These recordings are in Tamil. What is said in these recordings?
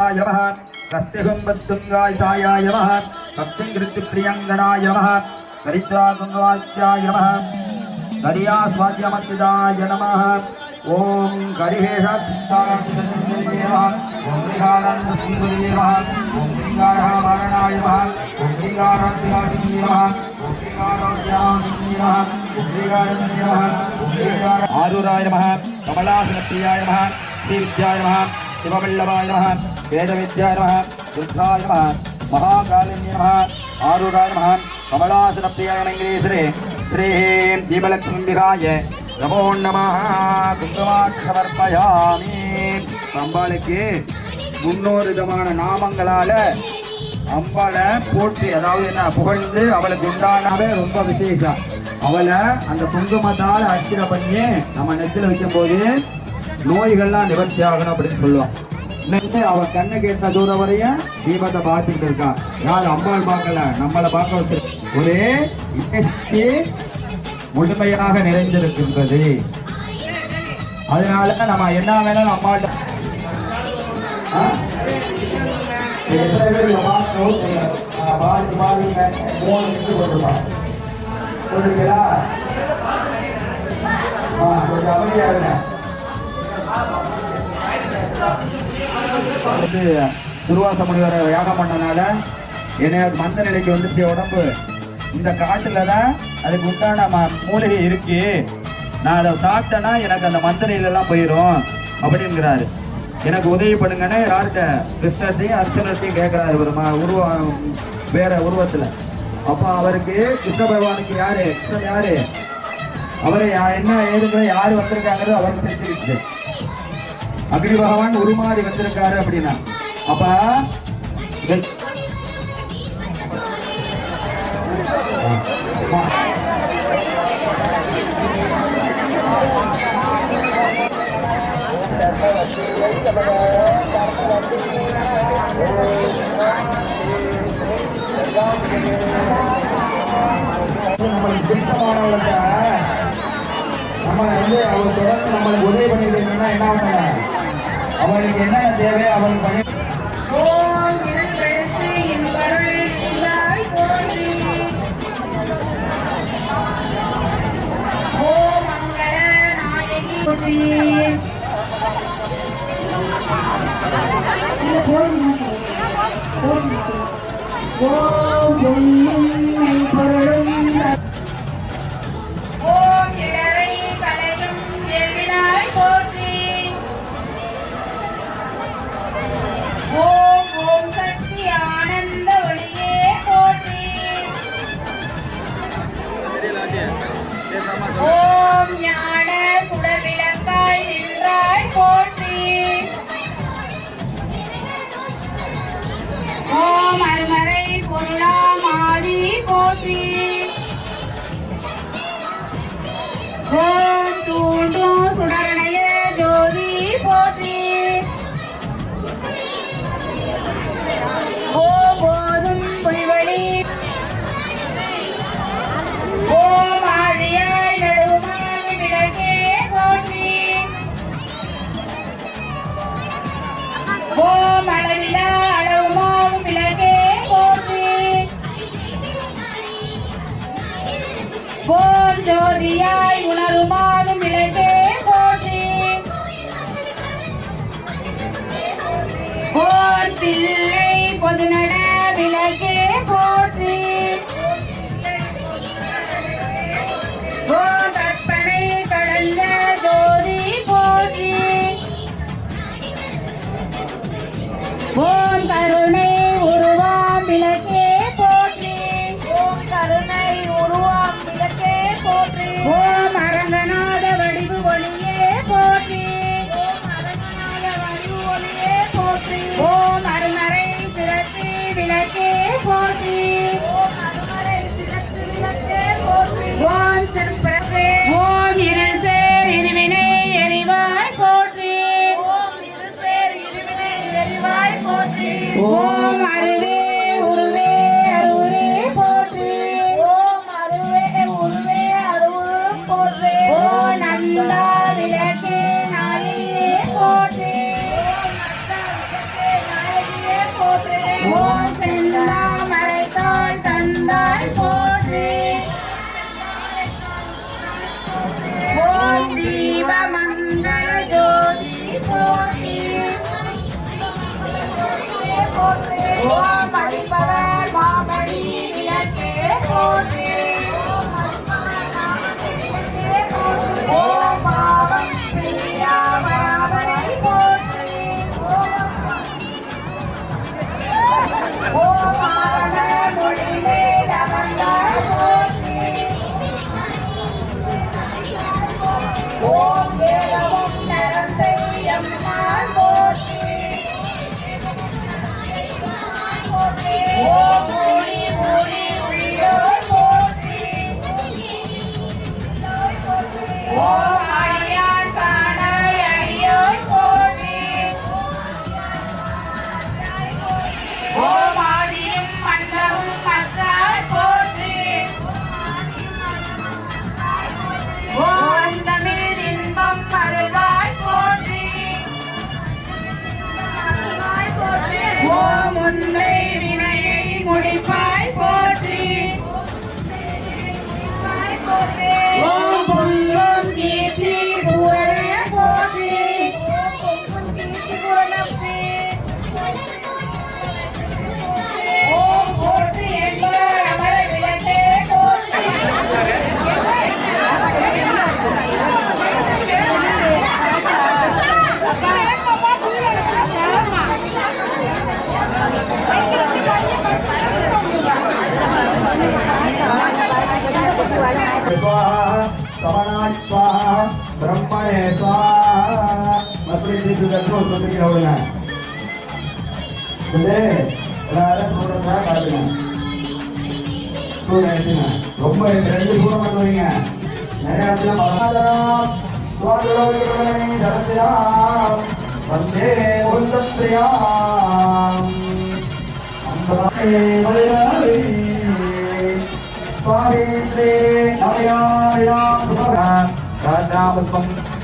नमः कस्त्यगुम्बत्तुङ्गाय सायाय नमः भक्तिङ्कृतिप्रियङ्गणाय नमः करित्रागुङ्गाय नमः करियास्वाद्यमत्युदाय नमः ॐ करिहेशाय नमः ॐ श्रीहानन्दसिंहदेवाय नमः ॐ श्रीगारहामारणाय नमः ॐ श्रीगाराध्याय नमः ॐ श्रीगाराध्याय नमः ॐ श्रीगाराध्याय नमः आरुराय नमः कमलासनप्रियाय नमः श्रीविद्याय नमः शिववल्लभाय नमः वेदविद्याय नमः बुद्धाय नमः महाकालिन्ये नमः आरूढाय नमः कमलासनप्रियाय नमः श्रीः दीपलक्ष्मीं विहाय नमो नमः कुङ्कुमाक्षवर्पयामि அம்பாளுக்கு 300 விதமான நாமங்களால அம்பாளை போற்றி அதாவது என்ன புகழ்ந்து அவளுக்கு உண்டானவே ரொம்ப விசேஷம். அவளை அந்த குங்குமத்தால் அர்ச்சனை பண்ணி நம்ம நெத்தில வைக்கும் போது நோய்கள்லாம் நிவர்த்தி ஆகணும் அப்படின்னு சொல்லுவோம். அவ கண்ணை கேட்ட தூரம் வரையும் தீபத்தை பார்த்துக்கிட்டு இருக்கான். யார் அம்பாள் பார்க்கல, நம்மளை பார்க்க வச்சு ஒரே இயற்கை முழுமையாக நிறைந்திருக்கின்றது. அதனால நம்ம என்ன வேணாலும் அம்மாட்ட துர்வாச முனிவரை யாகம் பண்ணனால என்னைய மந்த நிலைக்கு வந்துச்சு உடம்பு. இந்த காட்டுல தான் அதுக்கு உண்டான மூலிகை இருக்கு, நான் அதை சாப்பிட்டேன்னா எனக்கு அந்த மந்த நிலையெல்லாம் போயிடும் அப்படிங்கிறாரு. எனக்கு உதவி பண்ணுங்கன்னு யார்கிட்ட கிருஷ்ணத்தையும் அர்ச்சனத்தையும் கேட்கிறாரு ஒரு உருவம் வேற உருவத்துல. அப்ப அவருக்கு கிருஷ்ண பகவானுக்கு யாரு கிருஷ்ணன் யாரு அவரை என்ன ஏதுங்கிற யாரு வந்திருக்காங்கிறது அவருக்கு தெரிஞ்சிருச்சு. அக்னி பகவான் உருமாறி வந்திருக்காரு அப்படின்னா அப்ப நம்மளுக்கு பிடித்தமானவங்க நம்ம வந்து அவர் தொடர்ந்து நம்மளுக்கு உதவி பண்ணிருக்கீங்கன்னா என்ன பண்ண அவளுக்கு என்னென்ன தேவை அவளுக்கு பண்ணி ஜோதியாய் உணருமானும் விளக்கே போற்றி ஓர் தில்லை பொதுநட விளக்கே போற்றி ஓ கற்பனை கடந்த ஜோதி போற்றி ஓம் கருணை உருவாம் விளக்கே போற்றி ஓம் கருணை உருவாம் விளக்கே ஓம் அரங்கநாத வடிவு ஒளியே போற்றி ஓம் அரங்கநாத வடிவு ஒளியே போற்றி ஓம் அருமறை சிறப்பு விளக்கே போற்றி ஓம் அருமறை சிறப்பு விளக்கே போற்றி ஓம் சிறப்பே ஓம் இருள் சேர் இருவினை எரிவாய் போற்றி ஓம் இருள் சேர் இருவினை எரிவாய் போற்றி ஓம் அருவே உருவே அருவரே போற்றி ஓம் அருவே உருவே ஓ நந்தா விளக்கே நாயே போற்றி ஓ நந்தா விளக்கே நாயே ஓம் மதிப்பவர் மாமணி விளக்கே போற்றி. ஓம் பாவம் பிரியாமரை போற்றி. ஓம் ஆன மொழிவே நமந்தாய் போற்றி. ஓம் ஏகமும் நரம்பை எம்மாள் போற்றி. ஓம் மூடி மூடி உயிரோர் போற்றி. ஓம் அடியான் காண அடியோய் போற்றி. ஓம் ஆதியும் மன்னரும் மற்றாய் போற்றி. ஓம் அந்தமிழ் இன்பம் அருள்வாய் போற்றி. ஓம் முந்தை வினையை முடிப்பாய் போற்றி. ஓம் பொங்கும் கீர்த்தி புகழே போற்றி. ஓம் போற்றி என்பவர் அமர விளக்கே போற்றி. சமனாய் ஸ்வாஹா பிரம்மணே ஸ்வாஹா அப்படி சொல்லிக்கிறவங்க எல்லாரும் சூடமா காட்டுங்க. சூடுங்க ரொம்ப 2 சூடம் மட்டும் வைங்க. நிறைய இடத்துல மகாதரம் வந்தே ஒன்றா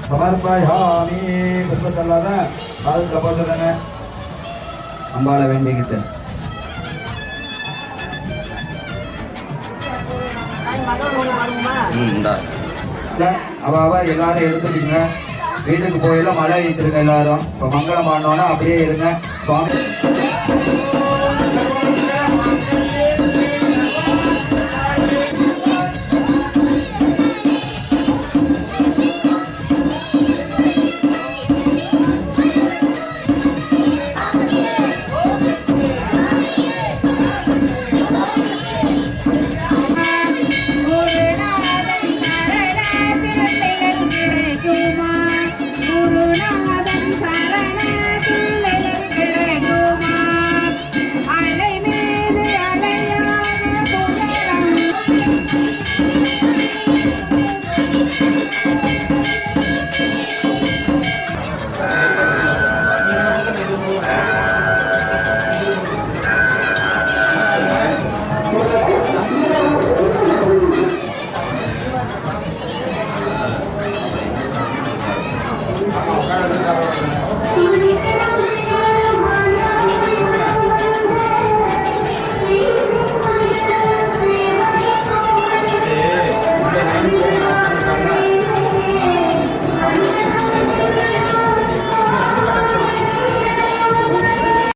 சமர்ப்பயாமி புஷ்பத்தல்லாத அது கபோதன அம்பாளை வேண்டிக்கிட்டு அவ எல்லாரும் எடுத்துக்கீங்க. வீட்டுக்கு போயில மழை ஏற்றிருங்க எல்லாரும். இப்போ மங்களம் பண்ணோன்னா அப்படியே இருங்க சுவாமி.